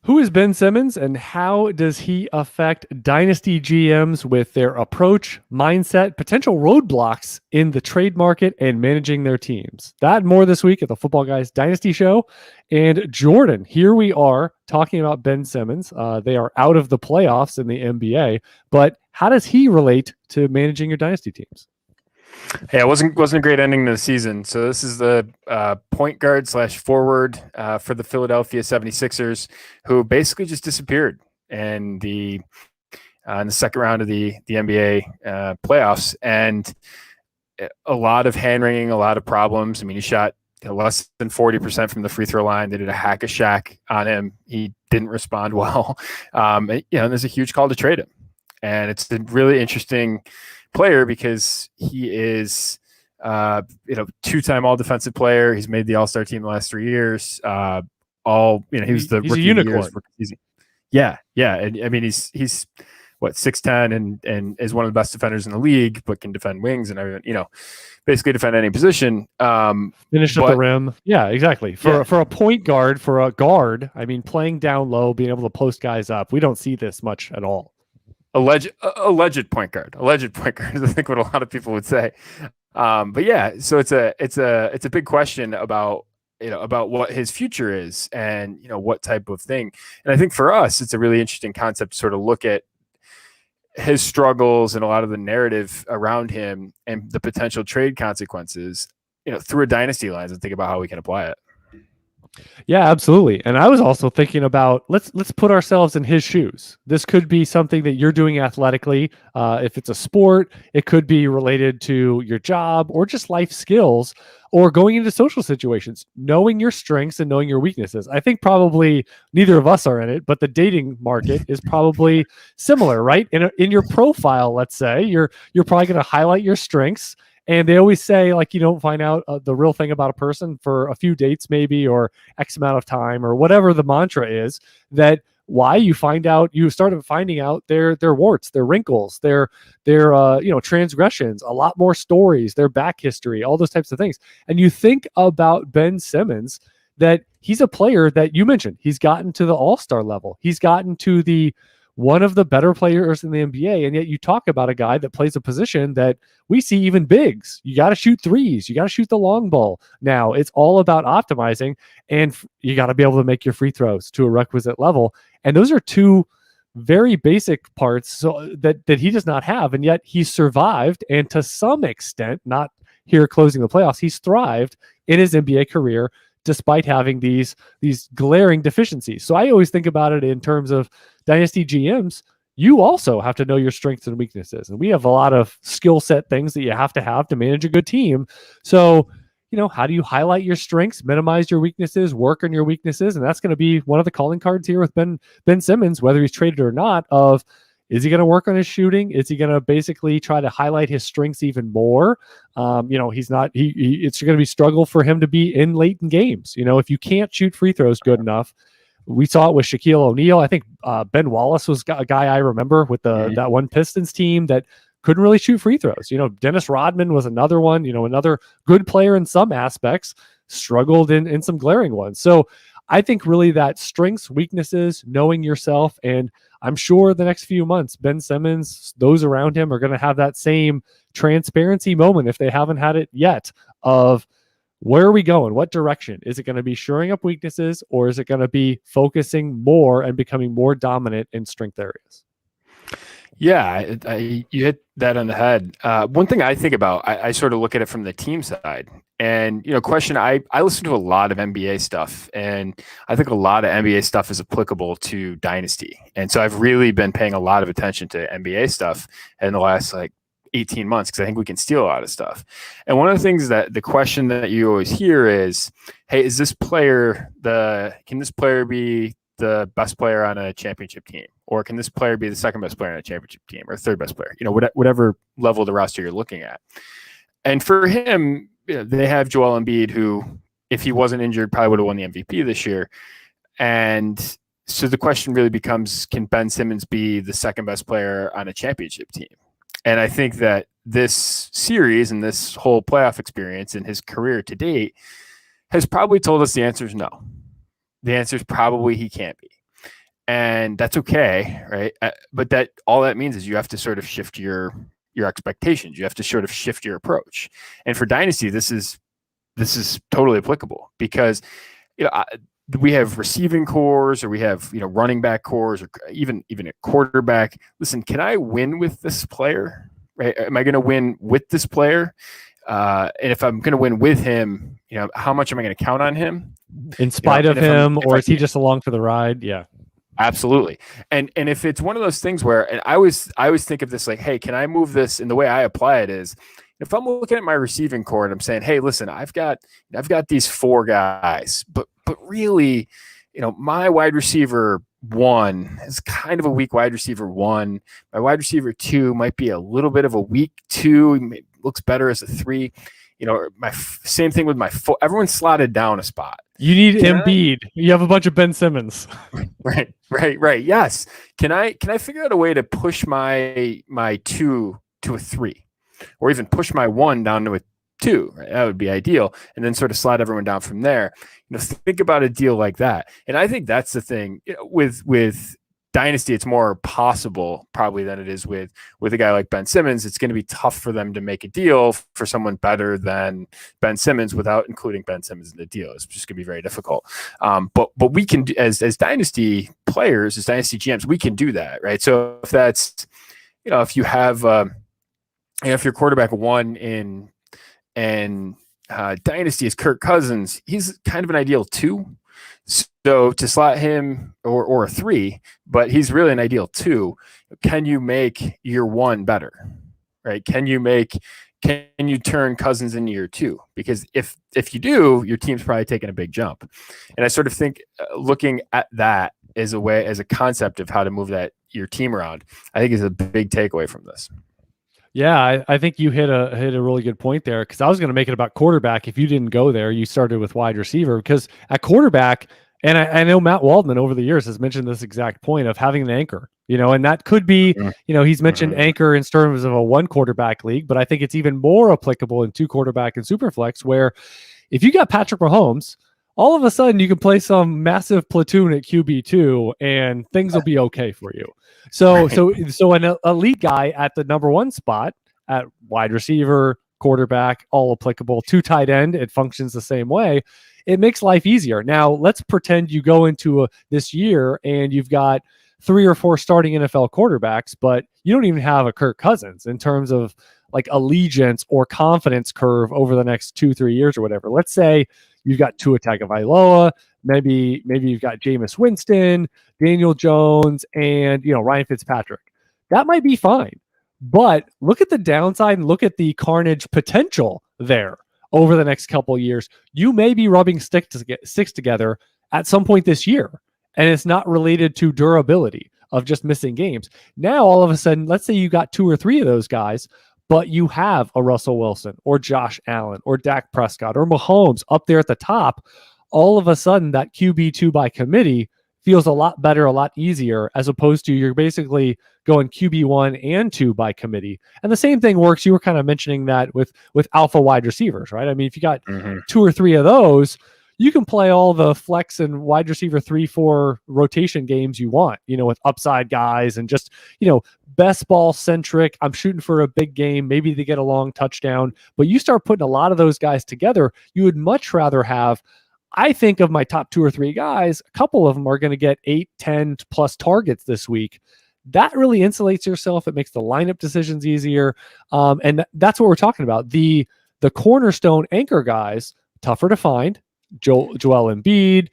Who is Ben Simmons and how does he affect dynasty GMs with their approach, mindset, potential roadblocks in the trade market and managing their teams? That and more this week at the Footballguys Dynasty Show. And Jordan, here we are talking about Ben Simmons. They are out of the playoffs in the NBA, but how does he relate to managing your dynasty teams? Yeah, it wasn't a great ending to the season. So this is the point guard / forward for the Philadelphia 76ers, who basically just disappeared in the second round of the NBA playoffs. And a lot of hand-wringing, a lot of problems. I mean, he shot less than 40% from the free throw line. They did a hack-a-shack on him. He didn't respond well. And there's a huge call to trade him. And it's a really interesting player because he is two-time all-defensive player. He's made the all-star team the last 3 years. He was the rookie unicorn. Of the year. Yeah. And I mean, he's what, 6'10" and is one of the best defenders in the league, but can defend wings and everything, basically defend any position. Finish at the rim. Yeah, exactly. For a point guard, for a guard, I mean, playing down low, being able to post guys up, we don't see this much at all. Alleged point guard. Alleged point guard is I think what a lot of people would say. But yeah, so it's a big question about what his future is and what type of thing. And I think for us, it's a really interesting concept to sort of look at his struggles and a lot of the narrative around him and the potential trade consequences, through a dynasty lens and think about how we can apply it. Yeah, absolutely. And I was also thinking about let's put ourselves in his shoes. This could be something that you're doing athletically. If it's a sport, it could be related to your job or just life skills or going into social situations, knowing your strengths and knowing your weaknesses. I think probably neither of us are in it, but the dating market is probably similar, right? In your profile, let's say, you're probably going to highlight your strengths. And they always say, like, you don't find out the real thing about a person for a few dates maybe or X amount of time or whatever the mantra is, that why you started finding out their warts, their wrinkles, their transgressions, a lot more stories, their back history, all those types of things. And you think about Ben Simmons, that he's a player that you mentioned. He's gotten to the all-star level. He's gotten to the one of the better players in the NBA, and yet you talk about a guy that plays a position that we see even bigs. You got to shoot threes. You got to shoot the long ball. Now, it's all about optimizing, and you got to be able to make your free throws to a requisite level. And those are two very basic parts that he does not have, and yet he survived, and to some extent, not here closing the playoffs, he's thrived in his NBA career despite having these glaring deficiencies. So I always think about it in terms of dynasty GMs. You also have to know your strengths and weaknesses. And we have a lot of skill set things that you have to manage a good team. So, how do you highlight your strengths, minimize your weaknesses, work on your weaknesses? And that's going to be one of the calling cards here with Ben Simmons, whether he's traded or not, of is he going to work on his shooting? Is he going to basically try to highlight his strengths even more? He's not, it's going to be struggle for him to be in late in games. If you can't shoot free throws good enough, we saw it with Shaquille O'Neal. I think Ben Wallace was a guy I remember with that one Pistons team that couldn't really shoot free throws. Dennis Rodman was another one, another good player in some aspects, struggled in some glaring ones. So I think really that strengths, weaknesses, knowing yourself, and I'm sure the next few months, Ben Simmons, those around him are going to have that same transparency moment, if they haven't had it yet, of where are we going? What direction? Is it going to be shoring up weaknesses, or is it going to be focusing more and becoming more dominant in strength areas? Yeah, you hit that on the head. One thing I think about, I sort of look at it from the team side. And, question, I listen to a lot of NBA stuff, and I think a lot of NBA stuff is applicable to Dynasty. And so I've really been paying a lot of attention to NBA stuff in the last 18 months, because I think we can steal a lot of stuff. And one of the things that the question that you always hear is, hey, can this player be the best player on a championship team? Or can this player be the second best player on a championship team, or third best player? Whatever level of the roster you're looking at. And for him, they have Joel Embiid, who, if he wasn't injured, probably would have won the MVP this year. And so the question really becomes, can Ben Simmons be the second best player on a championship team? And I think that this series and this whole playoff experience in his career to date has probably told us the answer is no. The answer is probably he can't be. and that's okay, right? But that all that means is you have to sort of shift your expectations. You have to sort of shift your approach. And for Dynasty, this is totally applicable because we have receiving cores, or we have running back cores, or even a quarterback. Listen, can I win with this player? Right? Am I going to win with this player? And if I'm going to win with him, how much am I going to count on him? In spite of him, or is he just along for the ride? Yeah, absolutely. And if it's one of those things where, and I always think of this like, hey, can I move this? And the way I apply it is, if I'm looking at my receiving core and I'm saying, hey, listen, I've got these 4 guys, but really, my wide receiver 1 is kind of a weak wide receiver 1. My wide receiver 2 might be a little bit of a weak 2. He looks better as a 3. Same thing with my 4. Everyone's slotted down a spot. You need Embiid. You have a bunch of Ben Simmons. Right. Yes. Can I figure out a way to push my 2 to a 3, or even push my 1 down to a 2? Right? That would be ideal, and then sort of slide everyone down from there. Think about a deal like that. And I think that's the thing with Dynasty. It's more possible probably than it is with a guy like Ben Simmons. It's going to be tough for them to make a deal for someone better than Ben Simmons without including Ben Simmons in the deal. It's just going to be very difficult. But we can, as Dynasty players, as Dynasty GMs, we can do that, right? So if that's, if you have, if your quarterback 1 in Dynasty is Kirk Cousins, he's kind of an ideal 2. So to slot him or a 3, but he's really an ideal 2. Can you make year 1 better, right? Can you turn Cousins into year 2? Because if you do, your team's probably taking a big jump. And I sort of think looking at that as a concept of how to move your team around, I think is a big takeaway from this. Yeah, I think you hit a really good point there, because I was going to make it about quarterback. If you didn't go there, you started with wide receiver, because at quarterback, and I know Matt Waldman over the years has mentioned this exact point of having an anchor, and that could be, he's mentioned anchor in terms of a 1 quarterback league, but I think it's even more applicable in 2 quarterback and superflex, where if you got Patrick Mahomes, all of a sudden you can play some massive platoon at QB2 and things will be okay for you. So an elite guy at the number 1 spot at wide receiver, quarterback, all applicable, 2 tight end, it functions the same way. It makes life easier. Now let's pretend you go into this year and you've got 3 or 4 starting NFL quarterbacks, but you don't even have a Kirk Cousins in terms of like allegiance or confidence curve over the next 2-3 years or whatever. Let's say you've got Tua Tagovailoa, maybe you've got Jameis Winston, Daniel Jones, and Ryan Fitzpatrick. That might be fine, but look at the downside and look at the carnage potential there over the next couple of years. You may be rubbing sticks together at some point this year, and it's not related to durability of just missing games. Now, all of a sudden, let's say you got 2 or 3 of those guys, but you have a Russell Wilson or Josh Allen or Dak Prescott or Mahomes up there at the top. All of a sudden, that QB2 by committee feels a lot better, a lot easier, as opposed to you're basically going QB1 and 2 by committee. And the same thing works. You were kind of mentioning that with alpha wide receivers, right? I mean, if you got 2 or 3 of those, you can play all the flex and wide receiver 3-4 rotation games you want, with upside guys and just, best ball centric. I'm shooting for a big game. Maybe they get a long touchdown, but you start putting a lot of those guys together. You would much rather have, I think of my top 2 or 3 guys, a couple of them are going to get 8, 10 plus targets this week. That really insulates yourself. It makes the lineup decisions easier. And that's what we're talking about. The cornerstone anchor guys, tougher to find. Joel Embiid,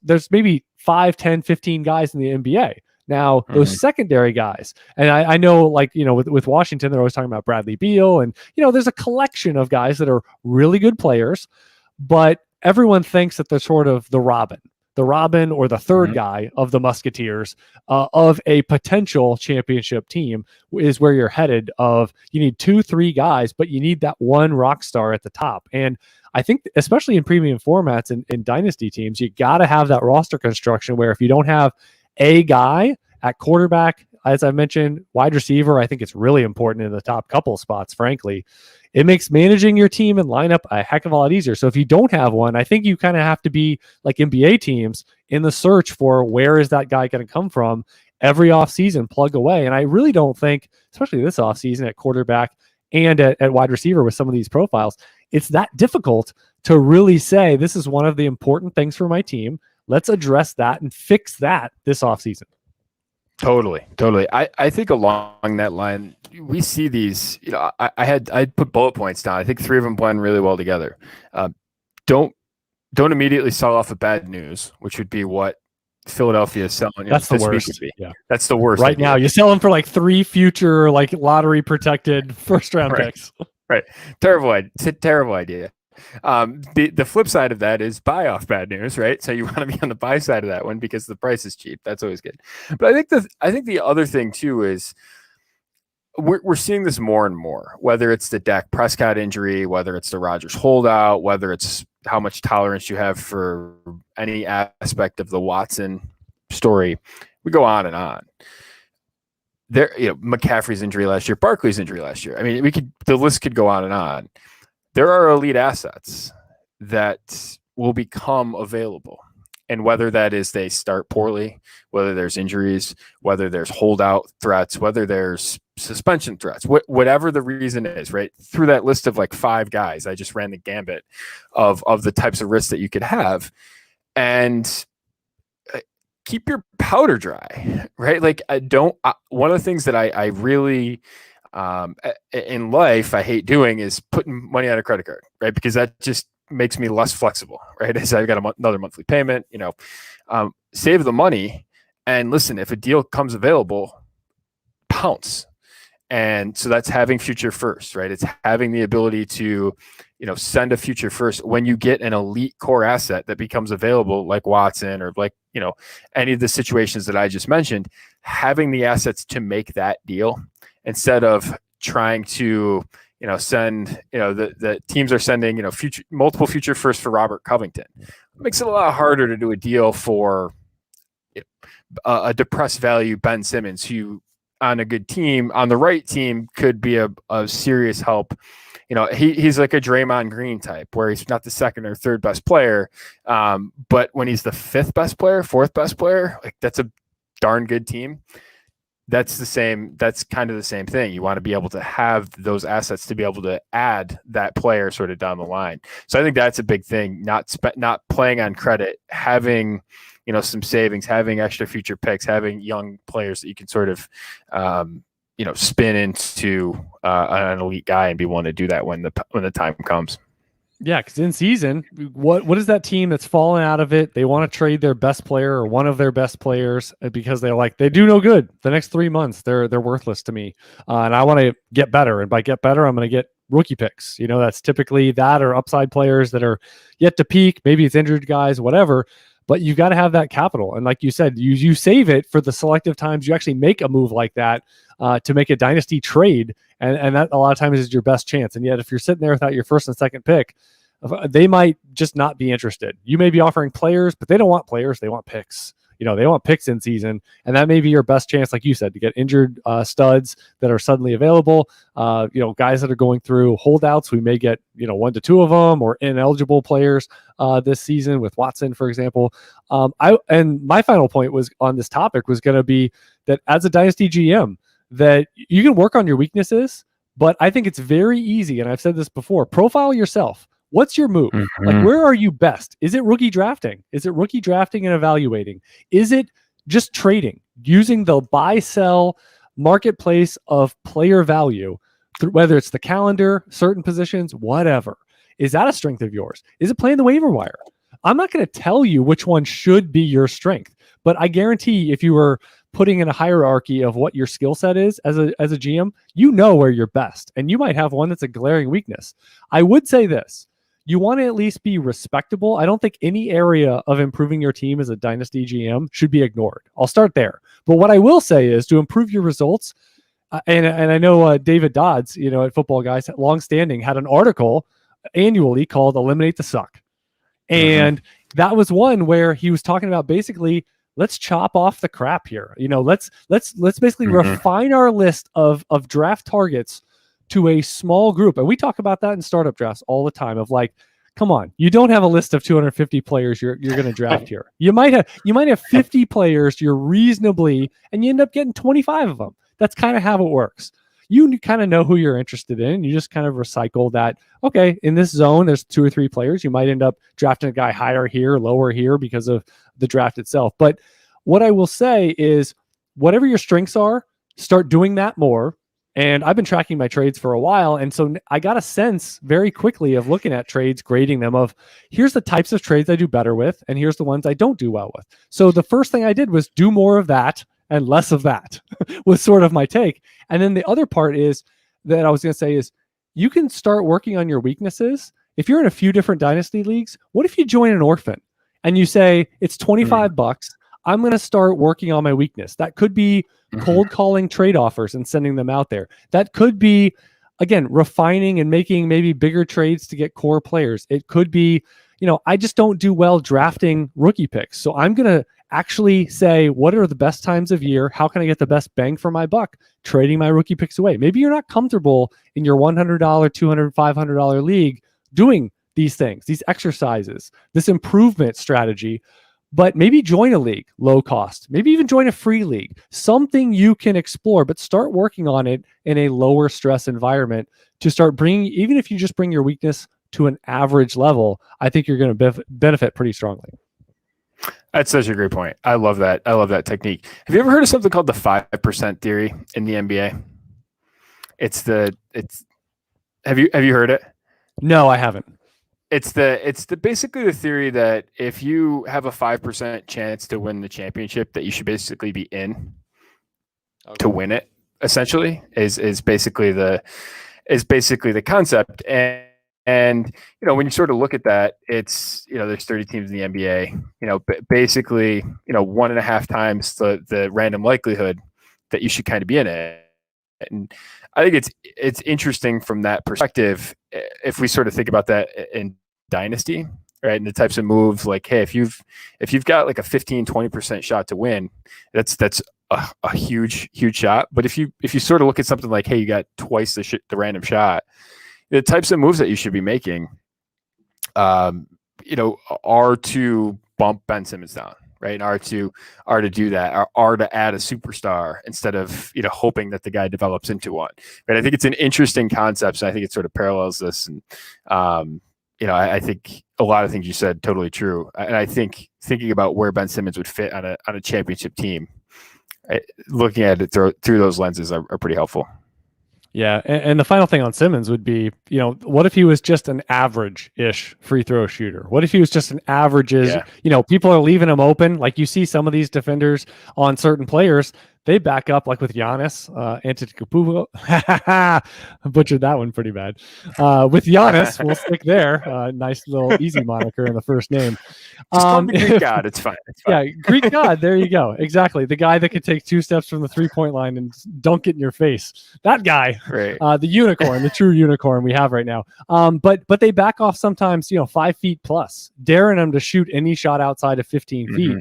there's maybe 5, 10, 15 guys in the NBA. Now, those secondary guys, and I know, with Washington, they're always talking about Bradley Beal, and, there's a collection of guys that are really good players, but everyone thinks that they're sort of the Robin or the third guy of the Musketeers of a potential championship team is where you're headed. You need 2, 3 guys, but you need that one rock star at the top. And I think, especially in premium formats and in dynasty teams, you got to have that roster construction where if you don't have a guy at quarterback, as I mentioned, wide receiver, I think it's really important in the top couple spots, frankly. It makes managing your team and lineup a heck of a lot easier. So if you don't have one, I think you kind of have to be like NBA teams in the search for where is that guy going to come from every offseason, plug away. And I really don't think, especially this offseason at quarterback and at wide receiver with some of these profiles, it's that difficult to really say this is one of the important things for my team. Let's address that and fix that this offseason. Totally. I think along that line, we see these, I put bullet points down. I think 3 of them blend really well together. Don't immediately sell off of bad news, which would be what Philadelphia is selling. That's the worst. Yeah. That's the worst. Right now, you sell them for like 3 future, like lottery protected first round picks. Right. Terrible idea. The flip side of that is buy off bad news, right? So you want to be on the buy side of that one because the price is cheap. That's always good. But I think the other thing too is we're seeing this more and more, whether it's the Dak Prescott injury, whether it's the Rodgers holdout, whether it's how much tolerance you have for any aspect of the Watson story. We go on and on. There, McCaffrey's injury last year, Barkley's injury last year. I mean, the list could go on and on. There are elite assets that will become available. And whether that is they start poorly, whether there's injuries, whether there's holdout threats, whether there's suspension threats, whatever the reason is, right? Through that list of like 5 guys, I just ran the gambit of the types of risks that you could have. And keep your powder dry, right? Like one of the things that I really in life I hate doing is putting money on a credit card, right? Because that just makes me less flexible, right? As I've got another monthly payment, save the money and listen, if a deal comes available, pounce. And so that's having future first, right? It's having the ability to, send a future first when you get an elite core asset that becomes available, like Watson or like, any of the situations that I just mentioned, having the assets to make that deal instead of trying to, send, the teams are sending, multiple future firsts for Robert Covington. It makes it a lot harder to do a deal for a depressed value Ben Simmons, who on a good team, on the right team, could be a serious help. He's like a Draymond Green type where he's not the second or third best player. But when he's the 5th best player, 4th best player, like that's a darn good team. That's kind of the same thing. You want to be able to have those assets to be able to add that player sort of down the line. So I think that's a big thing, not playing on credit, having, some savings, having extra future picks, having young players that you can sort of, spin into an elite guy and be willing to do that when the time comes. Yeah, because in season, what is that team that's fallen out of it? They want to trade their best player or one of their best players because they do no good. The next 3 months, they're worthless to me, and I want to get better. And by get better, I'm going to get rookie picks. That's typically that or upside players that are yet to peak. Maybe it's injured guys, whatever. But you've got to have that capital. And like you said, you save it for the selective times you actually make a move like that to make a dynasty trade. And that a lot of times is your best chance. And yet if you're sitting there without your first and second pick, they might just not be interested. You may be offering players, but they don't want players. They want picks. They want picks in season. And that may be your best chance, like you said, to get injured studs that are suddenly available. Guys that are going through holdouts. We may get, 1 to 2 of them, or ineligible players this season with Watson, for example. And my final point was on this topic was going to be that as a dynasty GM, that you can work on your weaknesses, but I think it's very easy. And I've said this before, profile yourself. What's your move? Mm-hmm. Like, where are you best? Is it rookie drafting? Is it rookie drafting and evaluating? Is it just trading, using the buy-sell marketplace of player value, whether it's the calendar, certain positions, whatever? Is that a strength of yours? Is it playing the waiver wire? I'm not going to tell you which one should be your strength, but I guarantee if you were putting in a hierarchy of what your skill set is as a GM, where you're best, and you might have one that's a glaring weakness. I would say this. You want to at least be respectable. I don't think any area of improving your team as a dynasty GM should be ignored. I'll start there. But what I will say is to improve your results, and I know David Dodds, at Footballguys, longstanding, had an article annually called "Eliminate the Suck," and that was one where he was talking about basically let's chop off the crap here. Let's basically refine our list of draft targets to a small group. And we talk about that in startup drafts all the time of like Come on, you don't have a list of 250 players you're going to draft here. You might have 50 players you're reasonably, and you end up getting 25 of them. That's kind of how it works. You kind of know who you're interested in. You just kind of recycle that. Okay, in this zone, there's 2 or 3 players. You might end up drafting a guy higher here, lower here because of the draft itself. But what I will say is, whatever your strengths are, start doing that more. And I've been tracking my trades for a while. And so I got a sense very quickly of looking at trades, grading them of here's the types of trades I do better with, and here's the ones I don't do well with. So the first thing I did was do more of that and less of that was sort of my take. And then the other part is that I was going to say is you can start working on your weaknesses. If you're in a few different dynasty leagues, what if you join an orphan and you say it's $25? I'm going to start working on my weakness. That could be cold calling trade offers and sending them out there. That could be, again, refining and making maybe bigger trades to get core players. It could be, I just don't do well drafting rookie picks. So I'm going to actually say, what are the best times of year? How can I get the best bang for my buck? Trading my rookie picks away. Maybe you're not comfortable in your $100, $200, $500 league doing these things, these exercises, this improvement strategy. But maybe join a league, low cost. Maybe even join a free league. Something you can explore, but start working on it in a lower stress environment to start bringing, even if you just bring your weakness to an average level, I think you're going to benefit pretty strongly. That's such a great point. I love that. I love that technique. Have you ever heard of something called the 5% theory in the NBA? Have you heard it? No, I haven't. It's basically the theory that if you have a 5% chance to win the championship, that you should basically be in to win it. Essentially, is basically the concept. And when you sort of look at that, it's there's 30 teams in the NBA. Basically 1.5 times the random likelihood that you should kind of be in it. And I think it's interesting from that perspective. If we sort of think about that in Dynasty, right, and the types of moves, like, hey, if you've got like a 15-20% shot to win, that's a huge shot. But if you sort of look at something like, hey, you got twice the random shot, the types of moves that you should be making, are to bump Ben Simmons down. Right, and are to do that, are to add a superstar instead of hoping that the guy develops into one. But I think it's an interesting concept, and I think it sort of parallels this. And I think a lot of things you said totally true. And I think thinking about where Ben Simmons would fit on a championship team, looking at it through those lenses are pretty helpful. Yeah, and the final thing on Simmons would be, what if he was just an average-ish free throw shooter? What if he was just an averages, people are leaving him open. Like you see some of these defenders on certain players, they back up, like with Giannis, Antetokounmpo. I butchered that one pretty bad. With Giannis, we'll stick there. Nice little easy moniker in the first name. Just call me Greek God. It's fine. Yeah, Greek God. There you go. Exactly. The guy that could take 2 steps from the 3-point line and dunk it in your face. That guy. Right. The unicorn, the true unicorn we have right now. But they back off sometimes, 5 feet plus, daring them to shoot any shot outside of 15 feet.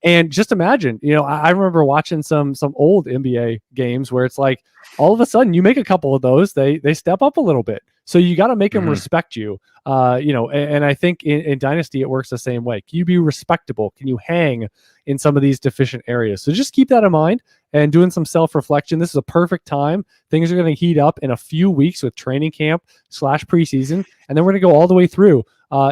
And just imagine, I remember watching some old NBA games where it's like all of a sudden you make a couple of those, they step up a little bit. So you got to make them respect you, and I think in Dynasty, it works the same way. Can you be respectable? Can you hang in some of these deficient areas? So just keep that in mind and doing some self-reflection. This is a perfect time. Things are going to heat up in a few weeks with training camp / preseason, and then we're going to go all the way through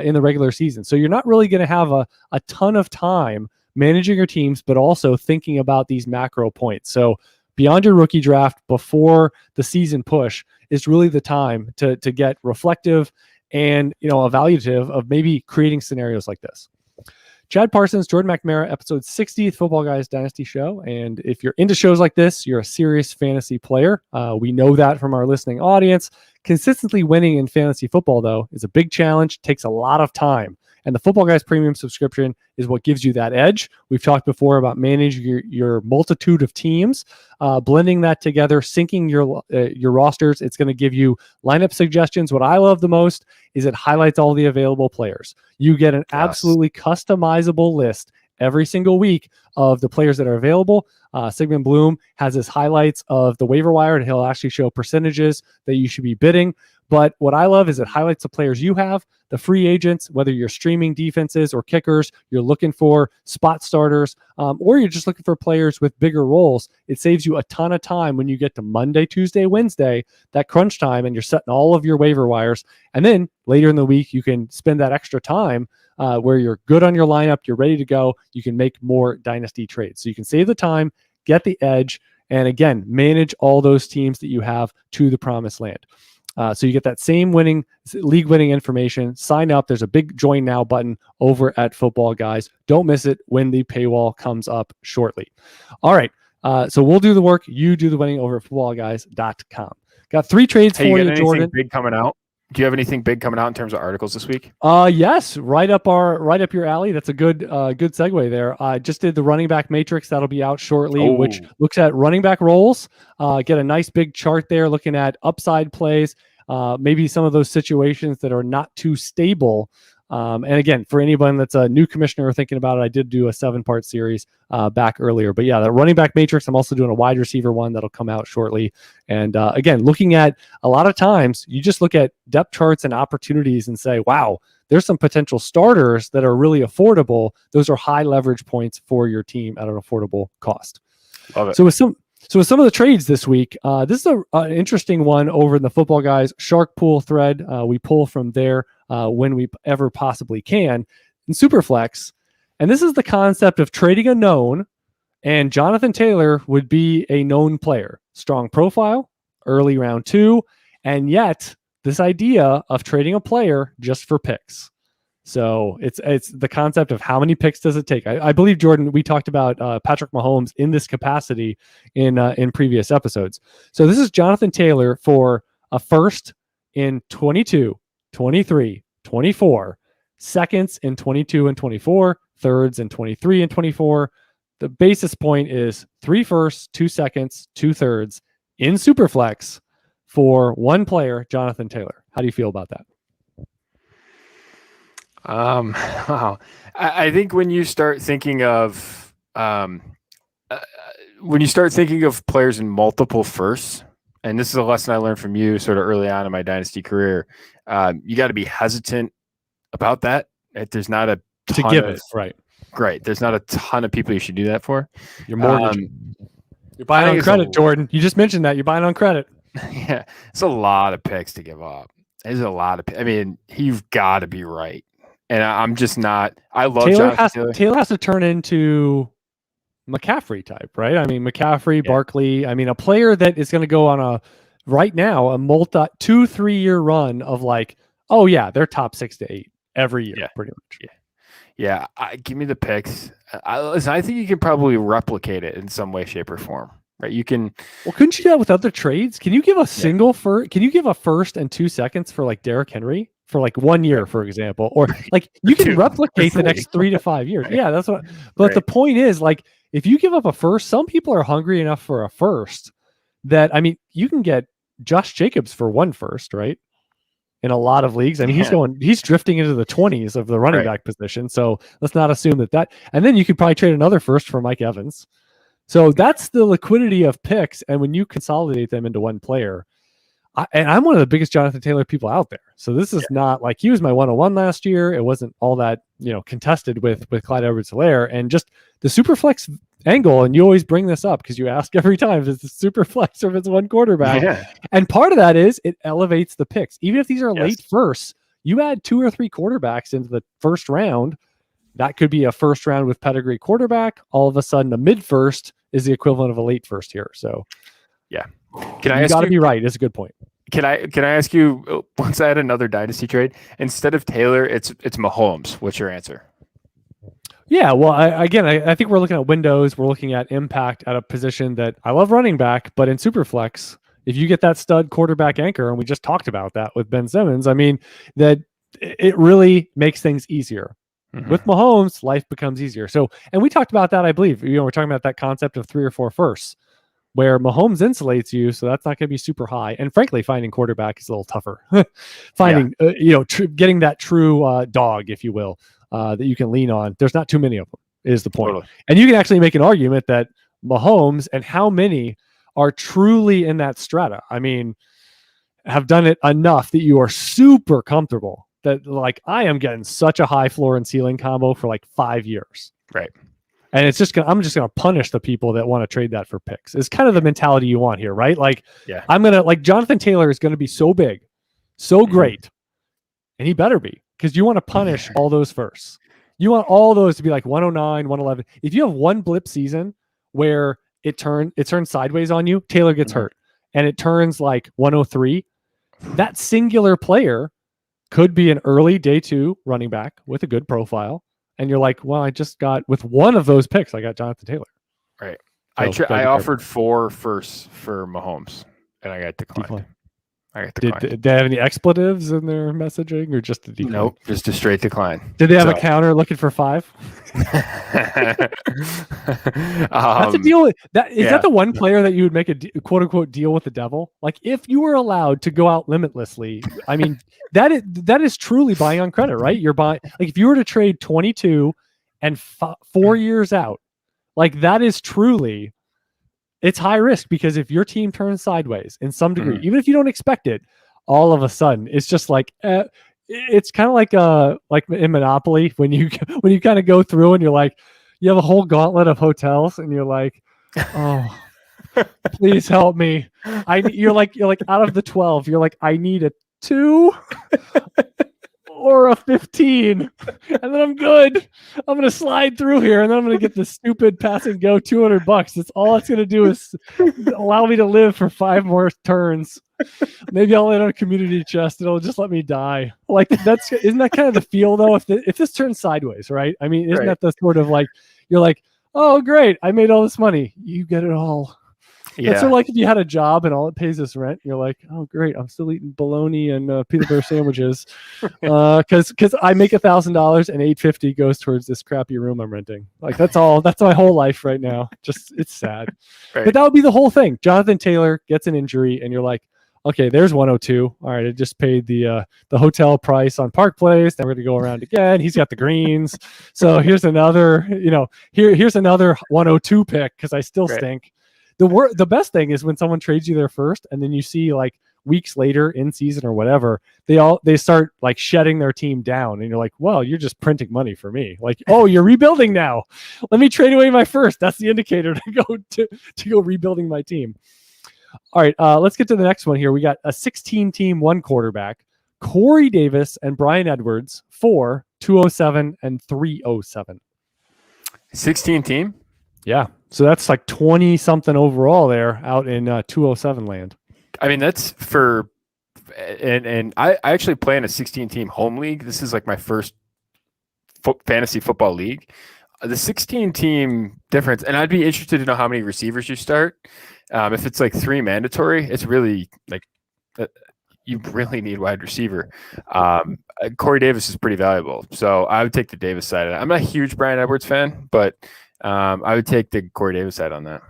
in the regular season. So you're not really going to have a ton of time managing your teams, but also thinking about these macro points. So beyond your rookie draft, before the season push, is really the time to get reflective and evaluative of maybe creating scenarios like this. Chad Parsons, Jordan McNamara, episode 60th Footballguys Dynasty Show. And if you're into shows like this, you're a serious fantasy player. We know that from our listening audience. Consistently winning in fantasy football, though, is a big challenge, takes a lot of time. And the Footballguys Premium subscription is what gives you that edge. We've talked before about managing your multitude of teams, blending that together, syncing your rosters. It's going to give you lineup suggestions. What I love the most is it highlights all the available players. You get an absolutely customizable list every single week of the players that are available. Sigmund Bloom has his highlights of the waiver wire, and he'll actually show percentages that you should be bidding. But what I love is it highlights the players you have, the free agents, whether you're streaming defenses or kickers, you're looking for spot starters, or you're just looking for players with bigger roles. It saves you a ton of time when you get to Monday, Tuesday, Wednesday, that crunch time, and you're setting all of your waiver wires. And then later in the week, you can spend that extra time where you're good on your lineup, you're ready to go. You can make more dynasty trades. So you can save the time, get the edge, and again, manage all those teams that you have to the promised land. So you get that same league winning information. Sign up. There's a big join now button over at Footballguys. Don't miss it when the paywall comes up shortly. All right. So we'll do the work. You do the winning over at footballguys.com. Got 3 trades for you, Jordan. Big coming out? Do you have anything big coming out in terms of articles this week? Yes, right up your alley. That's a good segue there. I just did the running back matrix that'll be out shortly, which looks at running back roles. Get a nice big chart there, looking at upside plays, maybe some of those situations that are not too stable. And again, for anyone that's a new commissioner or thinking about it, I did do a 7-part series back earlier. But yeah, the running back matrix, I'm also doing a wide receiver one that'll come out shortly. And again, looking at a lot of times, you just look at depth charts and opportunities and say, wow, there's some potential starters that are really affordable. Those are high leverage points for your team at an affordable cost. Love it. So with some of the trades this week, this is an interesting one over in the Footballguys Shark Pool thread. We pull from there when we ever possibly can in Superflex. And this is the concept of trading a known, and Jonathan Taylor would be a known player. Strong profile, early round 2, and yet this idea of trading a player just for picks. So it's the concept of how many picks does it take. I believe, Jordan, we talked about Patrick Mahomes in this capacity in previous episodes. So this is Jonathan Taylor for a first in 22, 23, 24, seconds in 22 and 24, thirds in 23 and 24. The basis point is 3 firsts, 2 seconds, 2 thirds in Superflex for one player, Jonathan Taylor. How do you feel about that? Wow. I think when you start thinking of players in multiple firsts, and this is a lesson I learned from you sort of early on in my dynasty career, you got to be hesitant about that. There's not a ton to give it right. Great. There's not a ton of people you should do that for. Your mortgage. You're buying on credit, Jordan. You just mentioned that you're buying on credit. Yeah, it's a lot of picks to give up. There's a lot of. I mean, you've got to be right. And I'm just not. I love Taylor. Taylor has to turn into McCaffrey type, right? I mean, McCaffrey, yeah. Barkley. I mean, a player that is going to go on a 2-3 year run of like, oh yeah, they're top 6 to 8 every year, pretty much. Yeah. Give me the picks. I think you can probably replicate it in some way, shape, or form. Right? You can. Well, couldn't you do that with other trades? Can you give a single first? Can you give a first and 2 seconds for like Derrick Henry? For like 1 year, for example, or like you can replicate the next 3 to 5 years. Yeah, that's what. But the point is, like, if you give up a first, some people are hungry enough for a first that, I mean, you can get Josh Jacobs for 1 first, right? In a lot of leagues. I mean, he's drifting into the 20s of the running back position. So let's not assume that. And then you could probably trade another first for Mike Evans. So that's the liquidity of picks. And when you consolidate them into one player. And I'm one of the biggest Jonathan Taylor people out there. So this is not like he was my 101 last year. It wasn't all that, contested with Clyde Edwards-Helaire, and just the Superflex angle. And you always bring this up because you ask every time, is it Superflex or if it's one quarterback? Yeah. And part of that is it elevates the picks. Even if these are late firsts, you add 2 or 3 quarterbacks into the first round. That could be a first round with pedigree quarterback. All of a sudden, a mid first is the equivalent of a late first here. So, yeah. You got to be right. It's a good point. Can I ask you, once I had another dynasty trade, instead of Taylor, it's Mahomes. What's your answer? Yeah, well, I think we're looking at windows. We're looking at impact at a position that I love running back, but in Superflex, if you get that stud quarterback anchor, and we just talked about that with Ben Simmons, I mean, that it really makes things easier. Mm-hmm. With Mahomes, life becomes easier. So, and we talked about that, I believe. We're talking about that concept of 3 or 4 firsts, where Mahomes insulates you, so that's not going to be super high. And frankly, finding quarterback is a little tougher. Finding, getting that true dog, if you will, that you can lean on. There's not too many of them, is the point. Totally. And you can actually make an argument that Mahomes and how many are truly in that strata. I mean, have done it enough that you are super comfortable that like I am getting such a high floor and ceiling combo for like 5 years. Right. And it's just I'm just gonna punish the people that want to trade that for picks. It's kind of the mentality you want here, right? Like, yeah, I'm gonna like Jonathan Taylor is gonna be so big, so great, and he better be, because you want to punish all those firsts. You want all those to be like 109, 111. If you have one blip season where it turns sideways on you, Taylor gets hurt, and it turns like 103, that singular player could be an early day 2 running back with a good profile. And you're like, well, I just got, with one of those picks, I got Jonathan Taylor. Right. So, I offered 4 firsts for Mahomes, and I got declined. Did they have any expletives in their messaging, or just a decline? Nope, just a straight decline. Did they have a counter looking for 5? That's a deal. Is that the one player that you would make a quote unquote deal with the devil? Like, if you were allowed to go out limitlessly, I mean, that is truly buying on credit, right? You're buying, like, if you were to trade 22 and 4 years out, like, that is truly, it's high risk, because if your team turns sideways in some degree, even if you don't expect it, all of a sudden it's just like, it's kind of like in Monopoly when you kind of go through and you're like, you have a whole gauntlet of hotels and you're like, oh, please help me. You're like out of the 12, you're like, I need a 2 or a 15, and then I'm good. I'm gonna slide through here, and then I'm gonna get the stupid pass and go $200. That's all it's gonna do, is allow me to live for 5 more turns. Maybe I'll land on a community chest, and it'll just let me die. Like, isn't that kind of the feel though? If this turns sideways, right? I mean, isn't that the sort of like, you're like, oh great, I made all this money. You get it all. Yeah. It's sort of like if you had a job and all it pays is rent, you're like, oh great, I'm still eating bologna and peanut butter sandwiches, because I make $1,000 and $850 goes towards this crappy room I'm renting. Like, that's my whole life right now. Just, it's sad. Right. But that would be the whole thing. Jonathan Taylor gets an injury, and you're like, okay, there's 102. All right, I just paid the hotel price on Park Place. Then we're gonna go around again. He's got the greens, so here's another, here's another 102 pick, because I still stink. The best thing is when someone trades you there first, and then you see, like, weeks later in season or whatever, they start like shedding their team down, and you're like, well, you're just printing money for me. Like, oh, you're rebuilding now. Let me trade away my first. That's the indicator to go rebuilding my team. All right, let's get to the next one here. We got a 16-team, 1 quarterback, Corey Davis and Brian Edwards for 207 and 307. 16-team? Yeah. So that's like 20 something overall there out in 207 land. I mean, that's for, and I actually play in a 16-team home league. This is like my first fantasy football league. The 16-team difference, and I'd be interested to know how many receivers you start. If it's like 3 mandatory, it's really like, you really need wide receiver. Corey Davis is pretty valuable, so I would take the Davis side of that. I'm not a huge Brian Edwards fan, but I would take the Corey Davis side on that.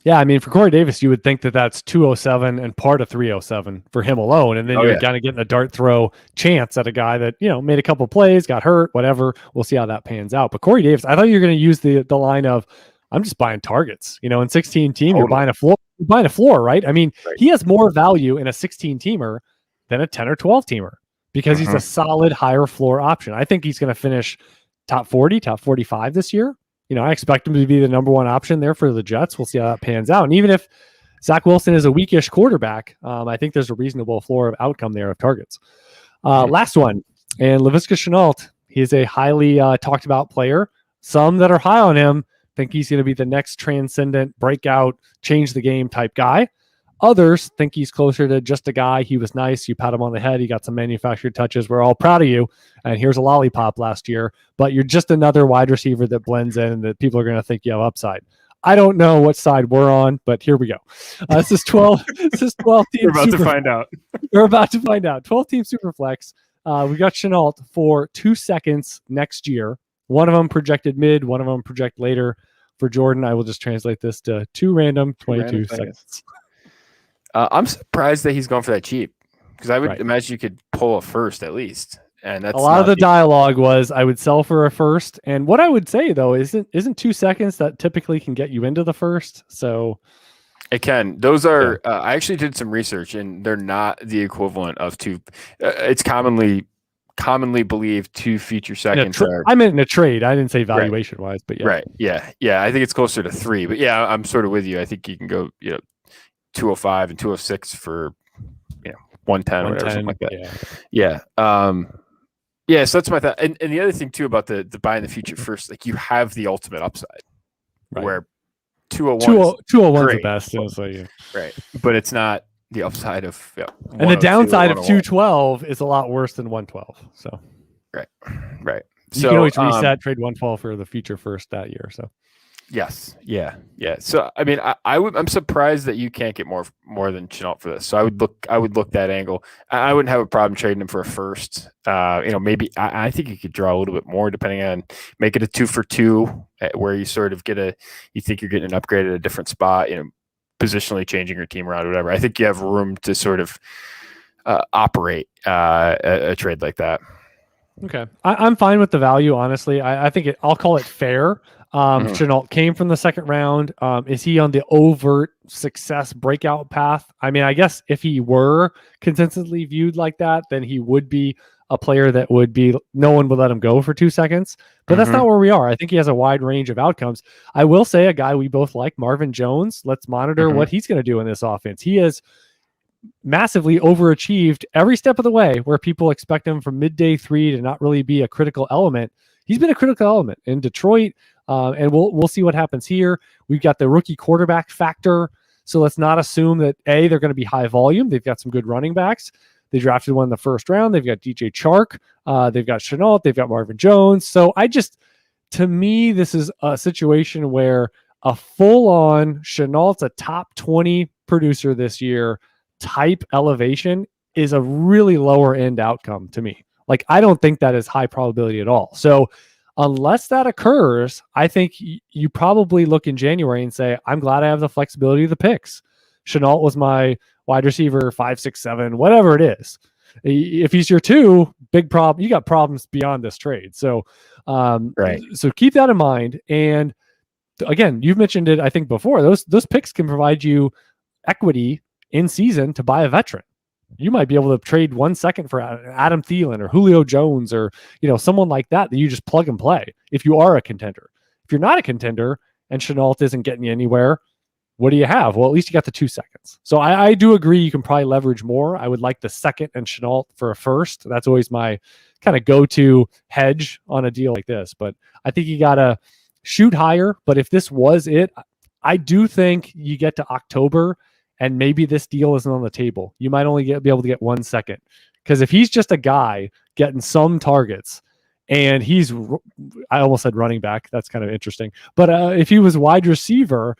Yeah, I mean, for Corey Davis, you would think that that's 207 and part of 307 for him alone, and then you're kind of getting a dart throw chance at a guy that, made a couple plays, got hurt, whatever. We'll see how that pans out. But Corey Davis, I thought you were going to use the line of, I'm just buying targets. In 16 team, You're buying a floor. You're buying a floor, right? I mean, he has more value in a 16 teamer than a 10 or 12 teamer, because he's a solid higher floor option. I think he's going to finish top 40, top 45 this year. I expect him to be the number 1 option there for the Jets. We'll see how that pans out. And even if Zach Wilson is a weakish quarterback, I think there's a reasonable floor of outcome there of targets. Last one, and Laviska Shenault. He is a highly talked about player. Some that are high on him think he's going to be the next transcendent breakout, change the game type guy. Others think he's closer to just a guy. He was nice. You pat him on the head. He got some manufactured touches. We're all proud of you. And here's a lollipop last year. But you're just another wide receiver that blends in and that people are going to think you have upside. I don't know what side we're on, but here we go. This is 12. This is 12 team. We're about to find out. We're about to find out. 12 team Superflex. We got Shenault for 2 seconds next year. One of them projected mid. One of them project later. For Jordan, I will just translate this to 2 random 22 seconds. I'm surprised that he's going for that cheap, because I would imagine you could pull a first at least. And that's a lot of the dialogue was I would sell for a first. And what I would say though isn't 2 seconds that typically can get you into the first. So It can. Those are. I actually did some research, and they're not the equivalent of two. It's commonly believed 2 future seconds are. I meant in a trade. I didn't say Right. valuation wise, but yeah. Right. Yeah. I think it's closer to 3, but yeah, I'm sort of with you. I think you can go, 205 and 206 for, 110 or whatever, something like that. Yeah. Yeah. So that's my thought. And the other thing too about the buying the future first, like you have the ultimate upside, where 201 is the best. Right. But it's not the upside of, and the downside of 212 is a lot worse than 112. So, right. You can always reset, trade 112 for the future first that year. So, yes, yeah. So, I mean, I'm surprised that you can't get more than Chenault for this. So, I would look that angle. I wouldn't have a problem trading him for a first. Maybe I think you could draw a little bit more depending on make it a 2 for 2, where you sort of you think you're getting an upgrade at a different spot. Positionally changing your team around or whatever. I think you have room to sort of operate a trade like that. Okay. I'm fine with the value, honestly. I think I'll call it fair. Chenault came from the second round. Is he on the overt success breakout path? I mean, I guess if he were consistently viewed like that, then he would be a player that no one would let him go for 2 seconds. But that's not where we are. I think he has a wide range of outcomes. I will say a guy we both like, Marvin Jones. Let's monitor what he's going to do in this offense. He has massively overachieved every step of the way, where people expect him from midday 3 to not really be a critical element. He's been a critical element in Detroit, and we'll see what happens here. We've got the rookie quarterback factor, so let's not assume that they're going to be high volume. They've got some good running backs. They drafted one in the first round. They've got DJ Chark. They've got Chenault. They've got Marvin Jones. So to me, this is a situation where a full-on Chenault's a top 20 producer this year type elevation is a really lower end outcome to me. Like, I don't think that is high probability at all. So unless that occurs, I think you probably look in January and say, I'm glad I have the flexibility of the picks. Chenault was my wide receiver 5, 6, 7, whatever it is. If he's your 2, big problem. You got problems beyond this trade. So, So keep that in mind. And again, you've mentioned it, I think, before. Those picks can provide you equity in season to buy a veteran. You might be able to trade 1 second for Adam Thielen or Julio Jones or someone like that you just plug and play if you are a contender. If you're not a contender and Chenault isn't getting you anywhere, what do you have? Well, at least you got the 2 seconds. So I do agree you can probably leverage more. I would like the second and Chenault for a first. That's always my kind of go-to hedge on a deal like this. But I think you got to shoot higher. But if this was it, I do think you get to October and maybe this deal isn't on the table. You might only be able to get 1 second. Because if he's just a guy getting some targets, and I almost said running back. That's kind of interesting. But if he was wide receiver,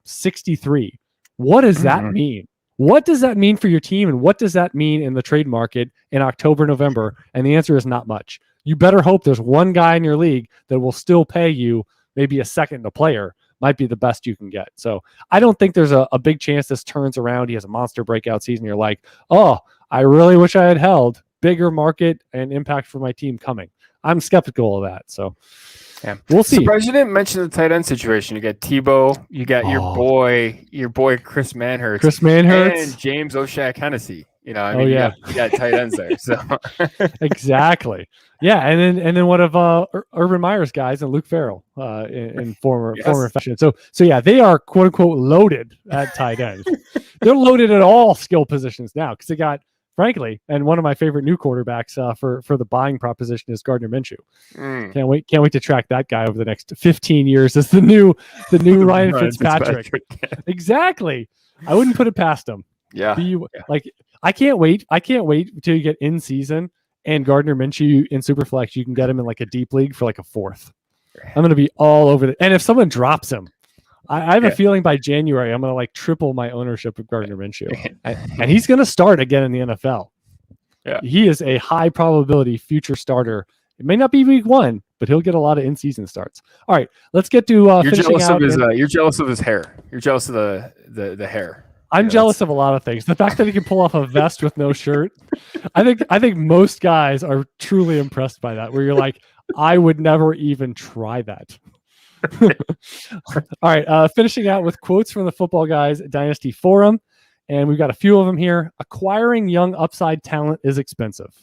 63, what does that mean? What does that mean for your team? And what does that mean in the trade market in October, November? And the answer is not much. You better hope there's one guy in your league that will still pay you maybe a second a player. Might be the best you can get. So I don't think there's a big chance this turns around. He has a monster breakout season. You're like, oh, I really wish I had held. Bigger market and impact for my team coming. I'm skeptical of that. So we'll see. Surprised you didn't mention the tight end situation. You got Tebow, you got your boy Chris Manhurts, and James O'Shaq Hennessy. You got tight ends there. So exactly. Yeah. And then what of Urban Meyer's guys and Luke Farrell in former fashion. So yeah, they are quote unquote loaded at tight end. They're loaded at all skill positions now because they got, frankly, and one of my favorite new quarterbacks for the buying proposition is Gardner Minshew. Can't wait to track that guy over the next 15 years as the new Ryan Fitzpatrick. Exactly. I wouldn't put it past him. Yeah. I can't wait until you get in season and Gardner Minshew in Superflex. You can get him in like a deep league for like a 4th. I'm going to be all over it. And if someone drops him, I have a feeling by January, I'm going to like triple my ownership of Gardner Minshew. And he's going to start again in the NFL. Yeah. He is a high probability future starter. It may not be week 1, but he'll get a lot of in-season starts. All right, let's get to you're jealous of his you're jealous of his hair. You're jealous of the hair. I'm jealous of a lot of things. The fact that he can pull off a vest with no shirt. I think most guys are truly impressed by that, where you're like, I would never even try that. All right. Finishing out with quotes from the Football Guys Dynasty Forum. And we've got a few of them here. Acquiring young upside talent is expensive.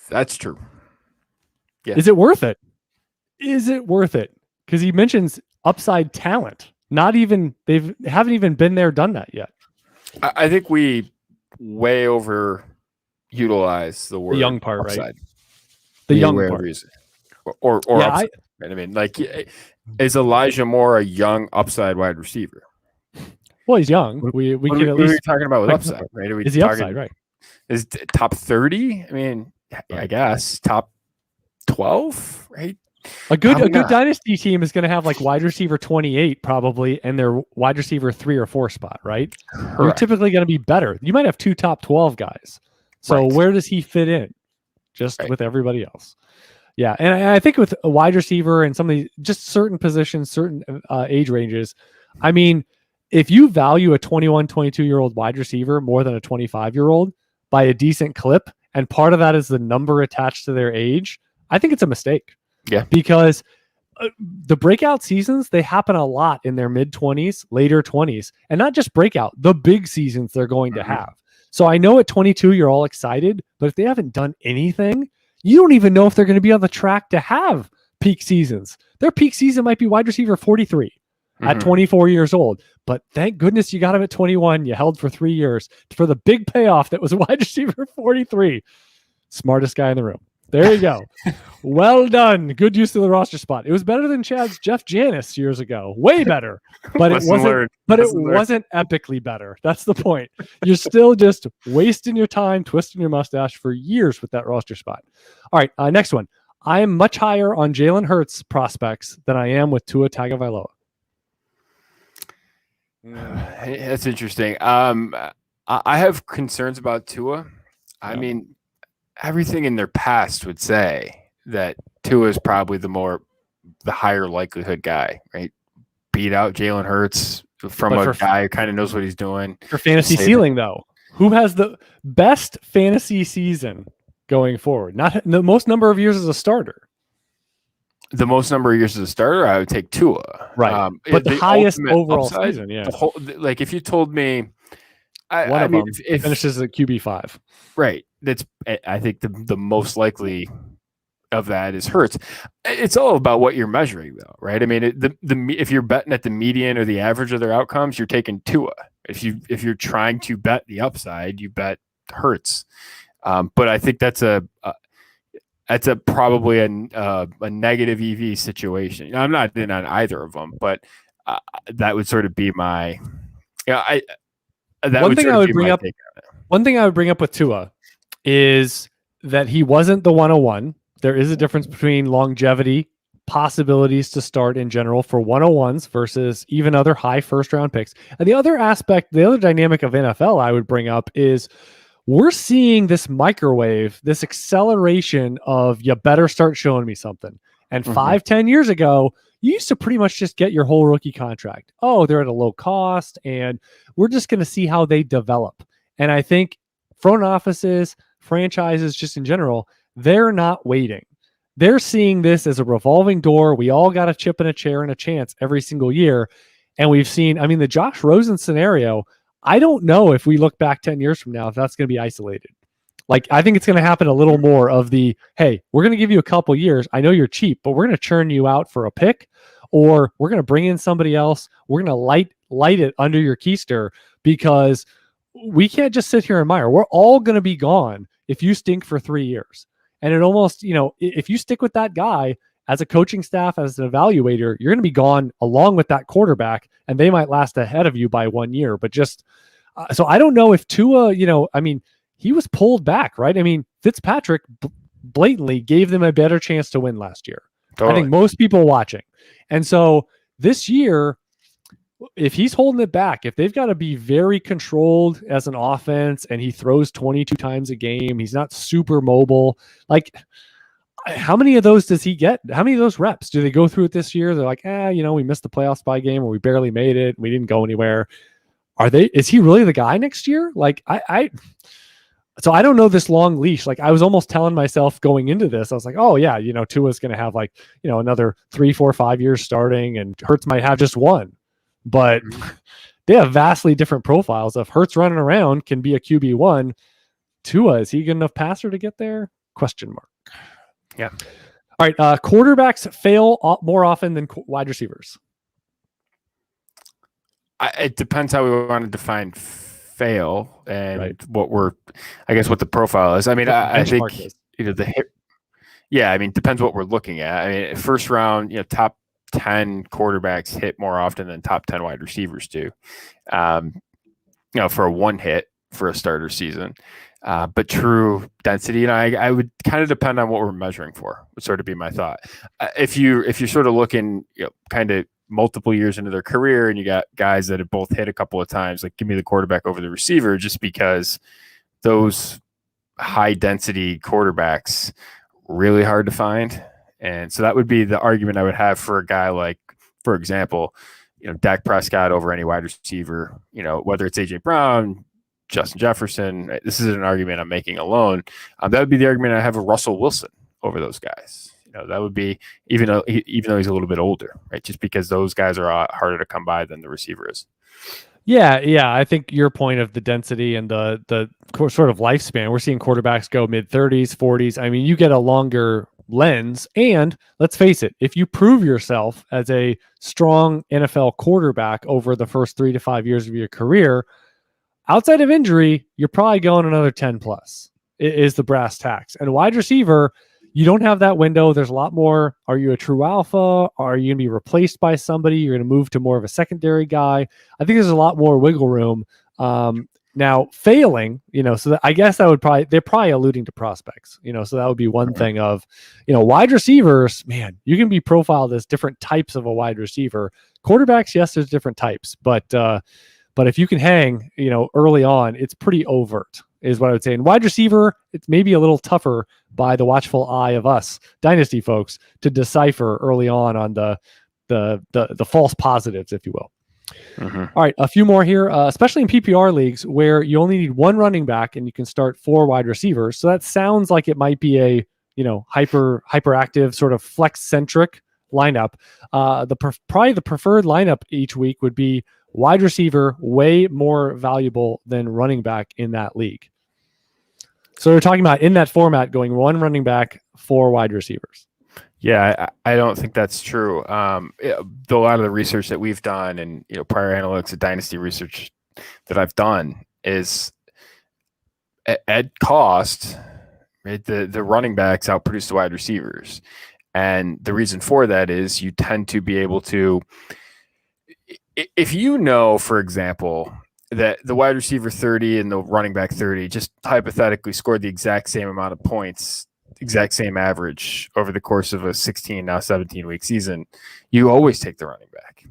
That's true. Yeah. Is it worth it? Is it worth it? Because he mentions upside talent. They haven't even been there, done that yet. I think we way overutilize the word young part, upside. right? The young part. Or upside. I mean, like, is Elijah Moore a young upside wide receiver? Well, he's young. We can at least talking about with upside, right? Is he upside, right? Is top 30? I mean, I guess top 12, right? A good dynasty team is going to have like wide receiver 28 probably, and their wide receiver 3 or 4 spot, right? Correct. You're typically going to be better. You might have 2 top 12 guys. So where does he fit in? Just with everybody else. Yeah, and I think with a wide receiver and some of these, just certain positions, certain age ranges, I mean, if you value a 21, 22-year-old wide receiver more than a 25-year-old by a decent clip, and part of that is the number attached to their age, I think it's a mistake. Yeah. Because the breakout seasons, they happen a lot in their mid-20s, later 20s, and not just breakout, the big seasons they're going to have. So I know at 22, you're all excited, but if they haven't done anything, you don't even know if they're going to be on the track to have peak seasons. Their peak season might be wide receiver 43 at 24 years old. But thank goodness you got him at 21. You held for 3 years for the big payoff that was wide receiver 43. Smartest guy in the room. There you go. Well done. Good use of the roster spot. It was better than Chad's Jeff Janis years ago. Way better. But it wasn't epically better. That's the point. You're still just wasting your time, twisting your mustache for years with that roster spot. All right, next one. I am much higher on Jalen Hurts prospects than I am with Tua Tagovailoa. That's interesting. I have concerns about Tua. I mean, everything in their past would say that Tua is probably the higher likelihood guy, right? Beat out Jalen Hurts from a guy who kind of knows what he's doing. For fantasy ceiling, though, who has the best fantasy season going forward? Not the most number of years as a starter. The most number of years as a starter, I would take Tua. Right. But the highest overall season, like if you told me, if finishes at QB5. Right. I think the most likely of that is Hurts. It's all about what you're measuring, though, right? I mean, if you're betting at the median or the average of their outcomes, you're taking Tua. If you're trying to bet the upside, you bet Hurts. But I think that's probably a negative EV situation. I'm not in on either of them, but that would sort of be my. One thing I would bring up with Tua is that he wasn't the 101. There is a difference between longevity, possibilities to start in general for 101s versus even other high first round picks. And the other dynamic of NFL I would bring up is we're seeing this microwave, this acceleration of you better start showing me something. And 5-10 years ago, you used to pretty much just get your whole rookie contract. Oh, they're at a low cost, and we're just going to see how they develop. And I think front offices, franchises, just in general, they're not waiting. They're seeing this as a revolving door. We all got a chip in a chair and a chance every single year. And we've seen, the Josh Rosen scenario, I don't know if we look back 10 years from now, if that's going to be isolated. Like, I think it's going to happen a little more of the, hey, we're going to give you a couple years. I know you're cheap, but we're going to churn you out for a pick, or we're going to bring in somebody else. We're going to light it under your keister, because we can't just sit here and admire. We're all going to be gone if you stink for 3 years. And it almost, if you stick with that guy as a coaching staff, as an evaluator, you're going to be gone along with that quarterback, and they might last ahead of you by 1 year. But just, so I don't know if Tua, he was pulled back, right? Fitzpatrick blatantly gave them a better chance to win last year. Totally. I think most people watching. And so this year, if he's holding it back, if they've got to be very controlled as an offense and he throws 22 times a game, he's not super mobile. Like, how many of those does he get? How many of those reps do they go through it this year? They're like, we missed the playoffs by game, or we barely made it. We didn't go anywhere. Is he really the guy next year? Like, So I don't know this long leash. Like I was almost telling myself going into this, I was like, oh yeah, Tua's going to have like, another 3, 4, 5 years starting, and Hurts might have just one. But they have vastly different profiles. If Hurts running around can be a QB1, Tua, is he good enough passer to get there? Question mark. Yeah. All right. Quarterbacks fail more often than wide receivers. It depends how we want to define fail and what the profile is. I mean, I think depends what we're looking at. I mean, first round, top 10 quarterbacks hit more often than top 10 wide receivers do. For a one hit for a starter season. But true density, I would kind of depend on what we're measuring for, would sort of be my thought. If you're sort of looking, kind of multiple years into their career and you got guys that have both hit a couple of times, like give me the quarterback over the receiver, just because those high density quarterbacks really hard to find. And so that would be the argument I would have for a guy like, for example, Dak Prescott over any wide receiver, whether it's AJ Brown, Justin Jefferson. This is an argument I'm making alone. That would be the argument I have of Russell Wilson over those guys. That would be even though he's a little bit older, right? Just because those guys are a lot harder to come by than the receiver is. Yeah. I think your point of the density and the sort of lifespan, we're seeing quarterbacks go mid-30s, 40s. I mean, you get a longer lens, and let's face it, if you prove yourself as a strong NFL quarterback over the first 3 to 5 years of your career, outside of injury, you're probably going another 10 plus is the brass tacks. And wide receiver, you don't have that window. There's a lot more. Are you a true alpha? Are you going to be replaced by somebody? You're going to move to more of a secondary guy. I think there's a lot more wiggle room. Now failing, so that, I guess they're probably alluding to prospects, so that would be one thing of, wide receivers, man, you can be profiled as different types of a wide receiver. Quarterbacks, yes, there's different types, but if you can hang, early on, it's pretty overt is what I would say. And wide receiver, it's maybe a little tougher by the watchful eye of us Dynasty folks to decipher early on the false positives, if you will. Mm-hmm. All right, a few more here, especially in PPR leagues where you only need one running back and you can start 4 wide receivers. So that sounds like it might be a hyperactive sort of flex centric lineup. Probably the preferred lineup each week would be wide receiver, way more valuable than running back in that league. So we're talking about in that format going 1 running back, 4 wide receivers. Yeah, I don't think that's true. A lot of the research that we've done and prior analytics and dynasty research that I've done is at cost, right? The running backs outproduce the wide receivers, and the reason for that is you tend to be able to, if for example, that the wide receiver 30 and the running back 30 just hypothetically scored the exact same amount of points, exact same average over the course of a 16, now 17-week season, you always take the running back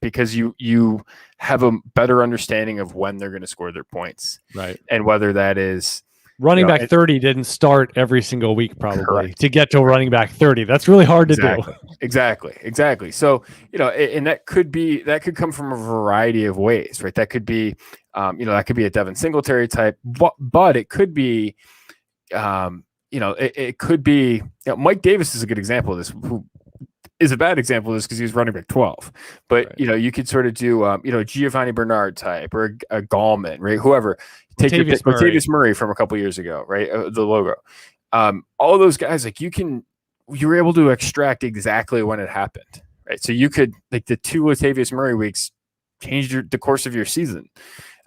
because you have a better understanding of when they're going to score their points. Right. And whether that is running back 30 didn't start every single week probably to get to running back 30. That's really hard to do. Exactly. So, and that could come from a variety of ways, right? That could be, that could be a Devin Singletary type, but it could be, it could be, Mike Davis is a good example of this, who is a bad example of this because he was running back 12. But, you could sort of do, Giovanni Bernard type or a Gallman, right? Whoever. Take Latavius Murray from a couple years ago, right? The logo. All those guys, like you were able to extract exactly when it happened, right? So you could, like the 2 Latavius Murray weeks changed the course of your season.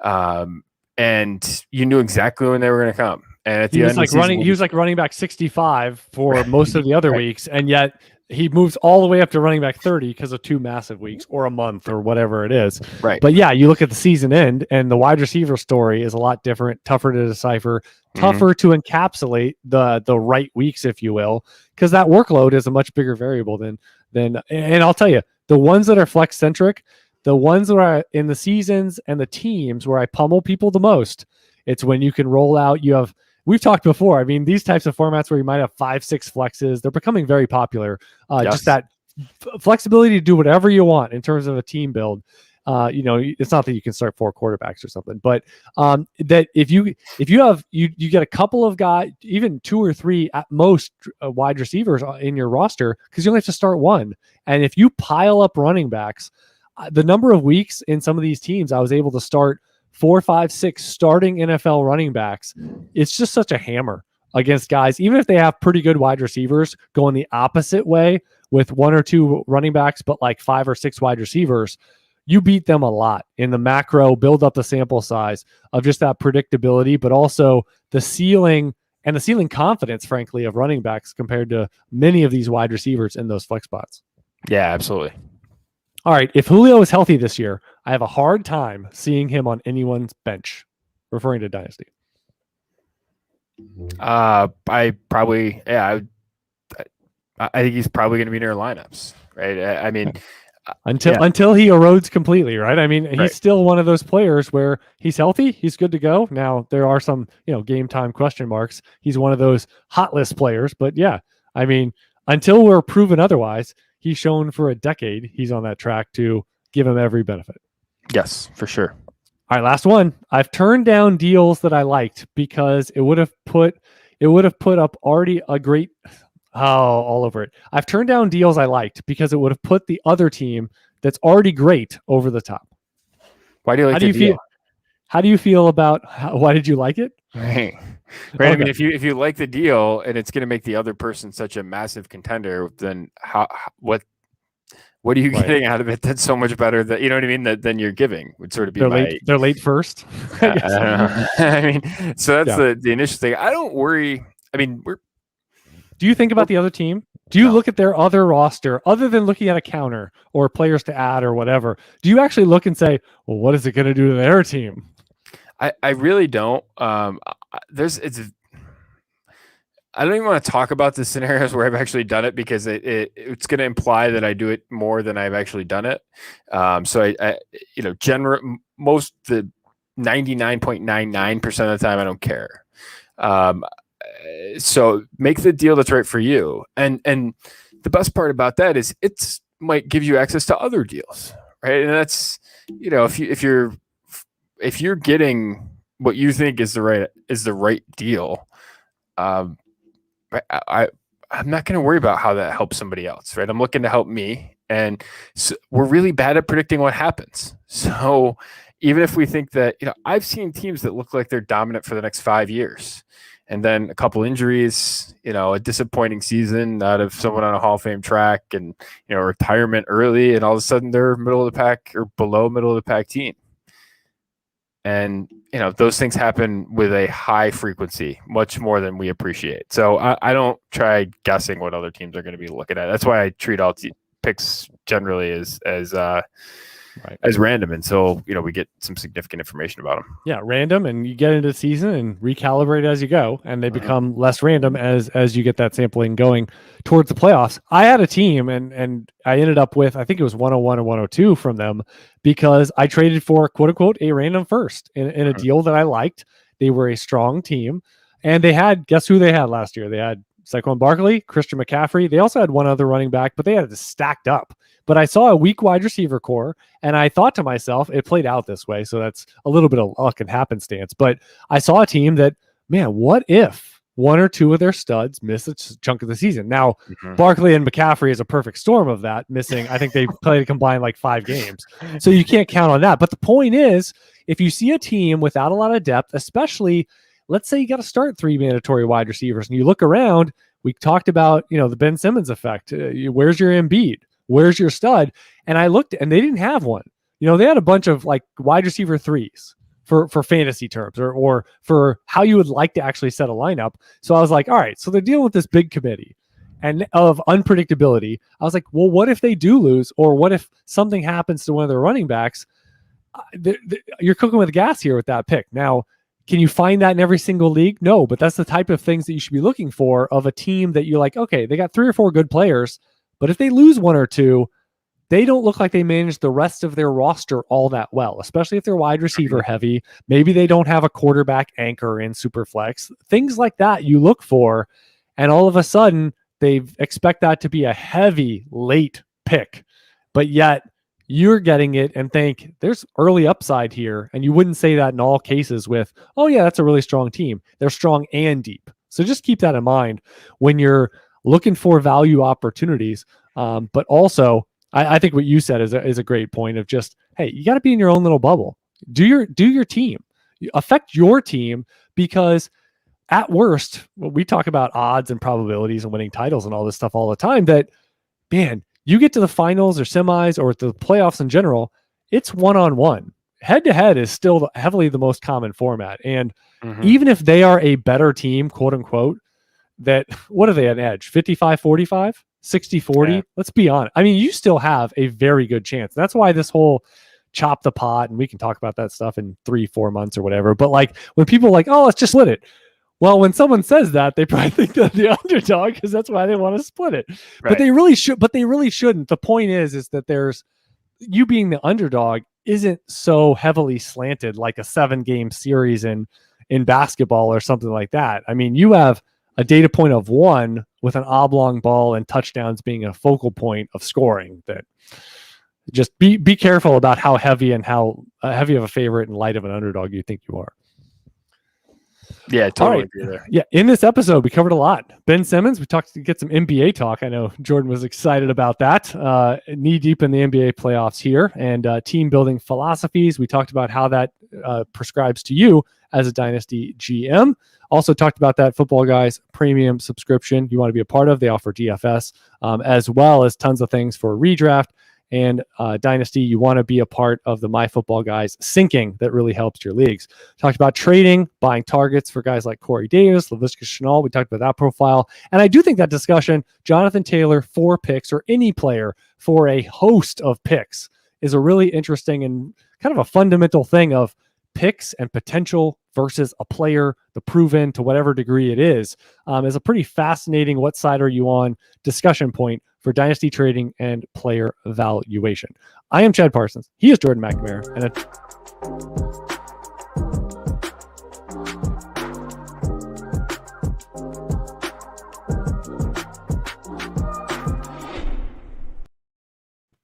And you knew exactly when they were going to come. And at the end, he was like running back 65 for most of the other weeks, and yet he moves all the way up to running back 30 because of 2 massive weeks or a month or whatever it is. Right. But yeah, you look at the season end, and the wide receiver story is a lot different, tougher to decipher, tougher to encapsulate the right weeks, if you will, because that workload is a much bigger variable than. And I'll tell you, the ones that are flex centric, the ones that are in the seasons and the teams where I pummel people the most, it's when you can roll out. We've talked before. I mean, these types of formats where you might have 5, 6 flexes, they're becoming very popular. Yes. Just that flexibility to do whatever you want in terms of a team build. It's not that you can start 4 quarterbacks or something, but that if you get a couple of guys, even 2 or 3 at most wide receivers in your roster, because you only have to start 1. And if you pile up running backs, the number of weeks in some of these teams I was able to start 4, 5, 6 starting NFL running backs, it's just such a hammer against guys, even if they have pretty good wide receivers going the opposite way with 1 or 2 running backs, but like 5 or 6 wide receivers. You beat them a lot in the macro, build up the sample size of just that predictability, but also the ceiling and the ceiling confidence, frankly, of running backs compared to many of these wide receivers in those flex spots. Yeah, absolutely. All right. If Julio is healthy this year, I have a hard time seeing him on anyone's bench, referring to Dynasty. I think he's probably going to be near lineups, right? I mean, until he erodes completely, right? I mean, he's still one of those players where he's healthy, he's good to go. Now there are some, game time question marks. He's one of those hot list players, but yeah, I mean, until we're proven otherwise, he's shown for a decade he's on that track to give him every benefit. Yes, for sure. All right, last one. I've turned down deals that I liked because it would have put up already a great all over it. I've turned down deals I liked because it would have put the other team that's already great over the top. Why do you like the deal? How do you feel about why did you like it? Right. Okay. I mean, if you like the deal and it's going to make the other person such a massive contender, then what are you getting out of it that's so much better that, you know what I mean, than you're giving would sort of be they're late first. I don't know. I mean, so that's the initial thing. I don't worry. I mean, do you think about the other team? Do you look at their other roster other than looking at a counter or players to add or whatever? Do you actually look and say, well, what is it going to do to their team? I really don't. I don't even want to talk about the scenarios where I've actually done it because it's going to imply that I do it more than I've actually done it. So most the 99.99% of the time I don't care. So make the deal that's right for you. And the best part about that is it's might give you access to other deals, right? And that's, if you're getting what you think is the right deal, I'm not going to worry about how that helps somebody else, right? I'm looking to help me, and so we're really bad at predicting what happens. So even if we think that, I've seen teams that look like they're dominant for the next 5 years, and then a couple injuries, a disappointing season out of someone on a Hall of Fame track, and retirement early, and all of a sudden they're middle of the pack or below middle of the pack team. And, those things happen with a high frequency, much more than we appreciate. So I don't try guessing what other teams are going to be looking at. That's why I treat all picks generally as random until, we get some significant information about them. Yeah, random, and you get into the season and recalibrate as you go, and they become less random as you get that sampling going towards the playoffs. I had a team, and I ended up with, I think it was 101 or 102 from them, because I traded for, quote unquote, a random first in a deal that I liked. They were a strong team, and they had, guess who they had last year? They had Saquon Barkley, Christian McCaffrey. They also had one other running back, but they had it stacked up. But I saw a weak wide receiver core, and I thought to myself, it played out this way, so that's a little bit of luck and happenstance. But I saw a team that, man, what if 1 or 2 of their studs miss a chunk of the season? Now, Barkley and McCaffrey is a perfect storm of that, missing, I think they played combined like 5 games. So you can't count on that. But the point is, if you see a team without a lot of depth, especially, let's say you got to start 3 mandatory wide receivers, and you look around, we talked about, the Ben Simmons effect. Where's your Embiid? Where's your stud? And I looked, and they didn't have one. They had a bunch of like wide receiver 3s for fantasy terms or for how you would like to actually set a lineup. So I was like, all right, so they're dealing with this big committee and of unpredictability. I was like, well, what if they do lose, or what if something happens to one of their running backs? You're cooking with gas here with that pick. Now, can you find that in every single league? No, but that's the type of things that you should be looking for of a team that you're like, okay, they got 3 or 4 good players, but if they lose 1 or 2, they don't look like they manage the rest of their roster all that well, especially if they're wide receiver heavy. Maybe they don't have a quarterback anchor in Superflex. Things like that you look for, and all of a sudden they expect that to be a heavy late pick, but yet you're getting it and think there's early upside here. And you wouldn't say that in all cases with, oh yeah, that's a really strong team. They're strong and deep. So just keep that in mind when you're looking for value opportunities. But also, I think what you said is a great point of just, hey, you got to be in your own little bubble. Do your team, affect your team, because at worst, we talk about odds and probabilities and winning titles and all this stuff all the time, that, man, you get to the finals or semis or the playoffs in general, it's one-on-one. Head-to-head is still heavily the most common format. And even if they are a better team, quote unquote, that, what are they an edge? 55-45? 60-40? Yeah. Let's be honest. I mean, you still have a very good chance. That's why this whole chop the pot, and we can talk about that stuff in 3-4 months or whatever. But like when people are like, oh, let's just split it. Well, when someone says that, they probably think they're the underdog because that's why they want to split it. Right. But they really should. But they really shouldn't. The point is that there's, you being the underdog isn't so heavily slanted like a 7-game series in basketball or something like that. I mean, you have a data point of 1 with an oblong ball and touchdowns being a focal point of scoring. That just be careful about how heavy and how heavy of a favorite and light of an underdog you think you are. Yeah, totally agree there. Yeah, in this episode, we covered a lot. Ben Simmons, we talked to get some NBA talk. I know Jordan was excited about that. Knee deep in the NBA playoffs here, and team building philosophies. We talked about how that prescribes to you as a Dynasty GM. Also talked about that Footballguys premium subscription you want to be a part of. They offer DFS as well as tons of things for redraft and Dynasty. You want to be a part of the MyFootballGuys syncing that really helps your leagues. Talked about trading, buying targets for guys like Corey Davis, Laviska Shenault. We talked about that profile. And I do think that discussion, Jonathan Taylor, 4 picks, or any player for a host of picks, is a really interesting and kind of a fundamental thing of picks and potential versus a player, the proven to whatever degree it is a pretty fascinating what side are you on discussion point for dynasty trading and player valuation. I am Chad Parsons. He is Jordan McNamara. And